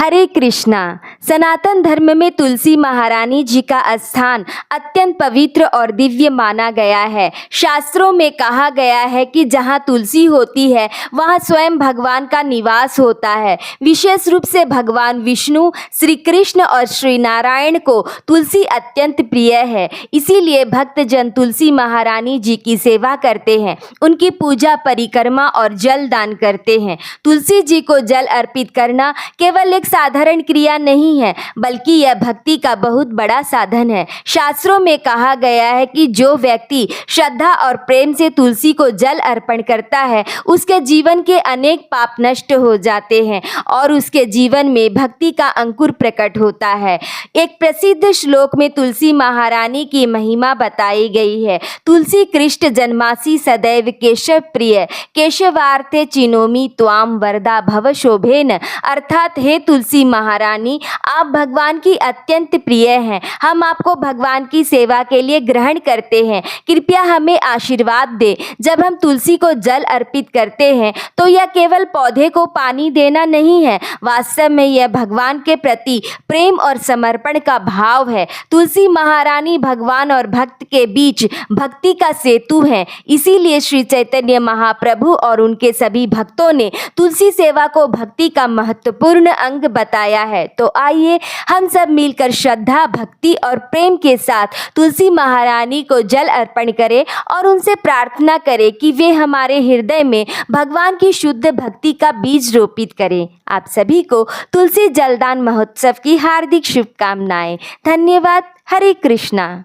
हरे कृष्णा। सनातन धर्म में तुलसी महारानी जी का स्थान अत्यंत पवित्र और दिव्य माना गया है। शास्त्रों में कहा गया है कि जहाँ तुलसी होती है वहाँ स्वयं भगवान का निवास होता है। विशेष रूप से भगवान विष्णु, श्री कृष्ण और श्री नारायण को तुलसी अत्यंत प्रिय है। इसीलिए भक्तजन तुलसी महारानी जी की सेवा करते हैं, उनकी पूजा, परिक्रमा और जल दान करते हैं। तुलसी जी को जल अर्पित करना केवल एक साधारण क्रिया नहीं है, बल्कि यह भक्ति का बहुत बड़ा साधन है। शास्त्रों में कहा गया है कि जो व्यक्ति श्रद्धा और प्रेम से तुलसी को जल अर्पण करता है, उसके जीवन के अनेक पाप नष्ट हो जाते हैं और उसके जीवन में भक्ति का अंकुर प्रकट होता है। एक प्रसिद्ध श्लोक में तुलसी महारानी की महिमा बताई गई है। तुलसी कृष्ण जन्मासी सदैव केशव प्रिय, केशवार्थे चिनोमि त्वाम वरदा भव शोभेन। अर्थात हे तुलसी महारानी, आप भगवान की अत्यंत प्रिय हैं। हम आपको भगवान की सेवा के लिए ग्रहण करते हैं। कृपया हमें आशीर्वाद दे। जब हम तुलसी को जल अर्पित करते हैं तो यह केवल पौधे को पानी देना नहीं है, वास्तव में यह भगवान के प्रति प्रेम और समर्पण का भाव है। तुलसी महारानी भगवान और भक्त के बीच भक्ति का सेतु है। इसीलिए श्री चैतन्य महाप्रभु और उनके सभी भक्तों ने तुलसी सेवा को भक्ति का महत्वपूर्ण अंग बताया है। तो आइए हम सब मिलकर श्रद्धा, भक्ति और प्रेम के साथ तुलसी महारानी को जल अर्पण करें और उनसे प्रार्थना करें कि वे हमारे हृदय में भगवान की शुद्ध भक्ति का बीज रोपित करें। आप सभी को तुलसी जलदान महोत्सव की हार्दिक शुभकामनाएं। धन्यवाद। हरे कृष्णा।